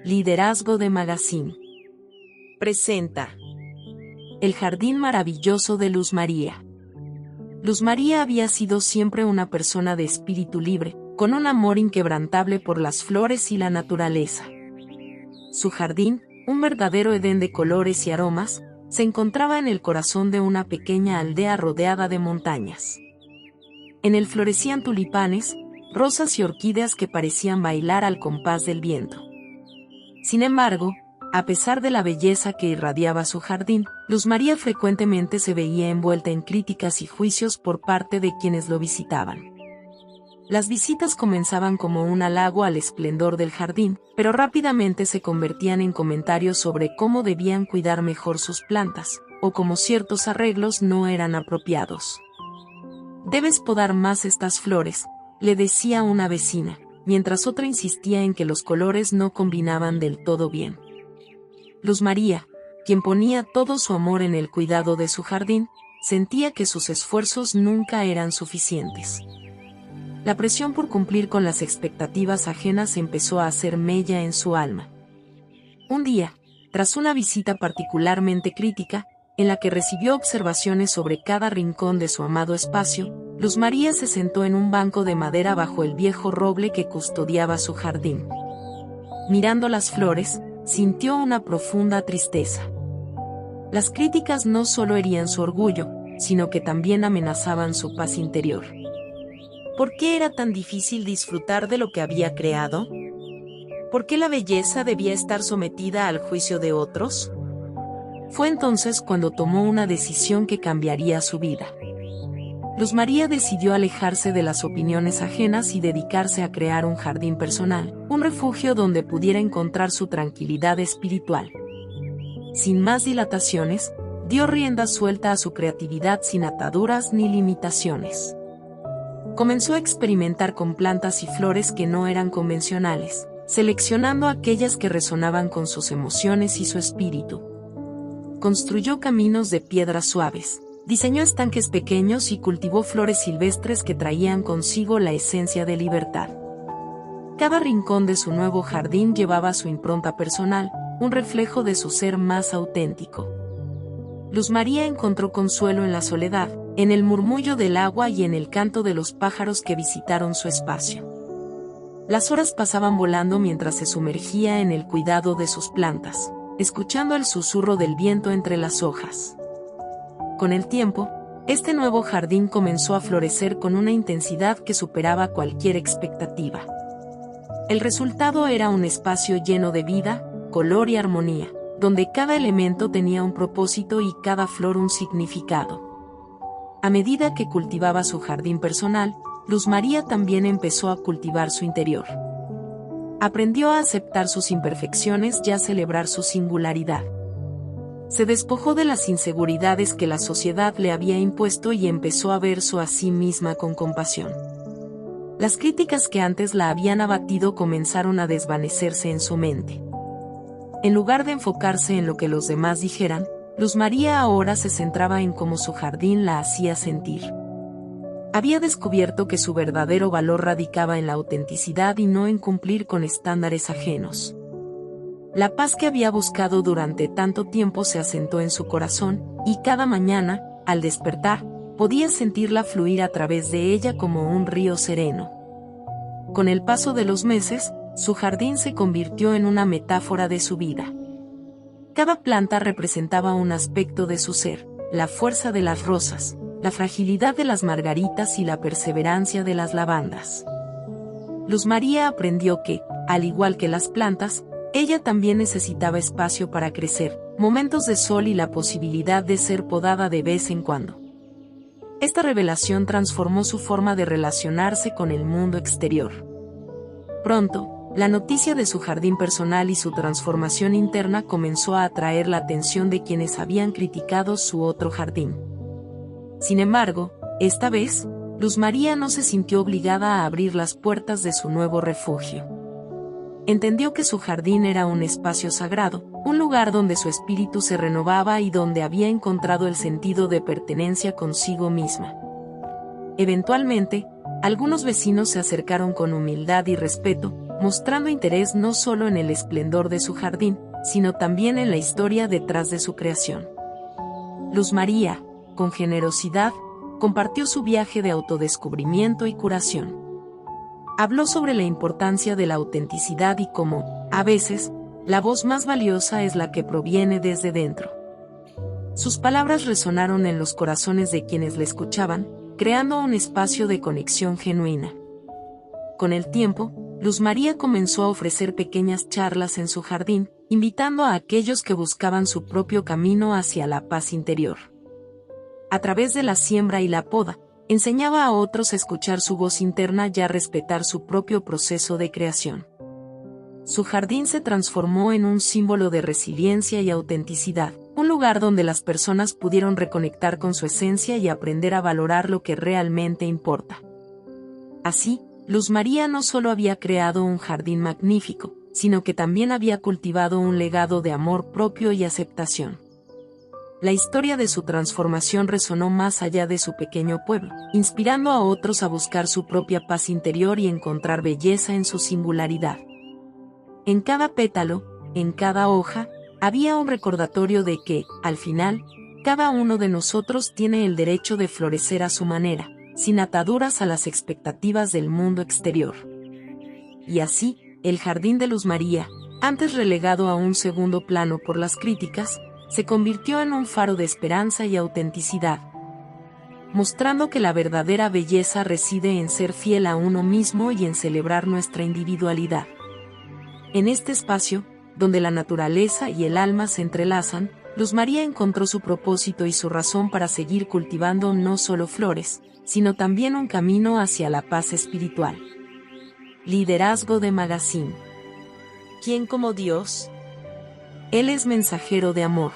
Liderazgo de Magazine presenta El jardín maravilloso de Luz María. Luz María había sido siempre una persona de espíritu libre, con un amor inquebrantable por las flores y la naturaleza. Su jardín, un verdadero edén de colores y aromas, se encontraba en el corazón de una pequeña aldea rodeada de montañas. En él florecían tulipanes, rosas y orquídeas que parecían bailar al compás del viento. Sin embargo, a pesar de la belleza que irradiaba su jardín, Luz María frecuentemente se veía envuelta en críticas y juicios por parte de quienes lo visitaban. Las visitas comenzaban como un halago al esplendor del jardín, pero rápidamente se convertían en comentarios sobre cómo debían cuidar mejor sus plantas, o cómo ciertos arreglos no eran apropiados. «Debes podar más estas flores», le decía una vecina, mientras otra insistía en que los colores no combinaban del todo bien. Luz María, quien ponía todo su amor en el cuidado de su jardín, sentía que sus esfuerzos nunca eran suficientes. La presión por cumplir con las expectativas ajenas empezó a hacer mella en su alma. Un día, tras una visita particularmente crítica, en la que recibió observaciones sobre cada rincón de su amado espacio, Luz María se sentó en un banco de madera bajo el viejo roble que custodiaba su jardín. Mirando las flores, sintió una profunda tristeza. Las críticas no solo herían su orgullo, sino que también amenazaban su paz interior. ¿Por qué era tan difícil disfrutar de lo que había creado? ¿Por qué la belleza debía estar sometida al juicio de otros? Fue entonces cuando tomó una decisión que cambiaría su vida. Luz María decidió alejarse de las opiniones ajenas y dedicarse a crear un jardín personal, un refugio donde pudiera encontrar su tranquilidad espiritual. Sin más dilataciones, dio rienda suelta a su creatividad sin ataduras ni limitaciones. Comenzó a experimentar con plantas y flores que no eran convencionales, seleccionando aquellas que resonaban con sus emociones y su espíritu. Construyó caminos de piedras suaves, diseñó estanques pequeños y cultivó flores silvestres que traían consigo la esencia de libertad. Cada rincón de su nuevo jardín llevaba su impronta personal, un reflejo de su ser más auténtico. Luz María encontró consuelo en la soledad, en el murmullo del agua y en el canto de los pájaros que visitaron su espacio. Las horas pasaban volando mientras se sumergía en el cuidado de sus plantas, escuchando el susurro del viento entre las hojas. Con el tiempo, este nuevo jardín comenzó a florecer con una intensidad que superaba cualquier expectativa. El resultado era un espacio lleno de vida, color y armonía, donde cada elemento tenía un propósito y cada flor un significado. A medida que cultivaba su jardín personal, Luz María también empezó a cultivar su interior. Aprendió a aceptar sus imperfecciones y a celebrar su singularidad. Se despojó de las inseguridades que la sociedad le había impuesto y empezó a verse a sí misma con compasión. Las críticas que antes la habían abatido comenzaron a desvanecerse en su mente. En lugar de enfocarse en lo que los demás dijeran, Luz María ahora se centraba en cómo su jardín la hacía sentir. Había descubierto que su verdadero valor radicaba en la autenticidad y no en cumplir con estándares ajenos. La paz que había buscado durante tanto tiempo se asentó en su corazón, y cada mañana, al despertar, podía sentirla fluir a través de ella como un río sereno. Con el paso de los meses, su jardín se convirtió en una metáfora de su vida. Cada planta representaba un aspecto de su ser, la fuerza de las rosas, la fragilidad de las margaritas y la perseverancia de las lavandas. Luz María aprendió que, al igual que las plantas, ella también necesitaba espacio para crecer, momentos de sol y la posibilidad de ser podada de vez en cuando. Esta revelación transformó su forma de relacionarse con el mundo exterior. Pronto, la noticia de su jardín personal y su transformación interna comenzó a atraer la atención de quienes habían criticado su otro jardín. Sin embargo, esta vez, Luz María no se sintió obligada a abrir las puertas de su nuevo refugio. Entendió que su jardín era un espacio sagrado, un lugar donde su espíritu se renovaba y donde había encontrado el sentido de pertenencia consigo misma. Eventualmente, algunos vecinos se acercaron con humildad y respeto, mostrando interés no solo en el esplendor de su jardín, sino también en la historia detrás de su creación. Luz María, con generosidad, compartió su viaje de autodescubrimiento y curación. Habló sobre la importancia de la autenticidad y cómo, a veces, la voz más valiosa es la que proviene desde dentro. Sus palabras resonaron en los corazones de quienes la escuchaban, creando un espacio de conexión genuina. Con el tiempo, Luz María comenzó a ofrecer pequeñas charlas en su jardín, invitando a aquellos que buscaban su propio camino hacia la paz interior. A través de la siembra y la poda, enseñaba a otros a escuchar su voz interna y a respetar su propio proceso de creación. Su jardín se transformó en un símbolo de resiliencia y autenticidad, un lugar donde las personas pudieron reconectar con su esencia y aprender a valorar lo que realmente importa. Así, Luz María no solo había creado un jardín magnífico, sino que también había cultivado un legado de amor propio y aceptación. La historia de su transformación resonó más allá de su pequeño pueblo, inspirando a otros a buscar su propia paz interior y encontrar belleza en su singularidad. En cada pétalo, en cada hoja, había un recordatorio de que, al final, cada uno de nosotros tiene el derecho de florecer a su manera, sin ataduras a las expectativas del mundo exterior. Y así, el jardín de Luz María, antes relegado a un segundo plano por las críticas, se convirtió en un faro de esperanza y autenticidad, mostrando que la verdadera belleza reside en ser fiel a uno mismo y en celebrar nuestra individualidad. En este espacio, donde la naturaleza y el alma se entrelazan, Luz María encontró su propósito y su razón para seguir cultivando no solo flores, sino también un camino hacia la paz espiritual. Liderazgo de Magazine. ¿Quién como Dios? Él es mensajero de amor.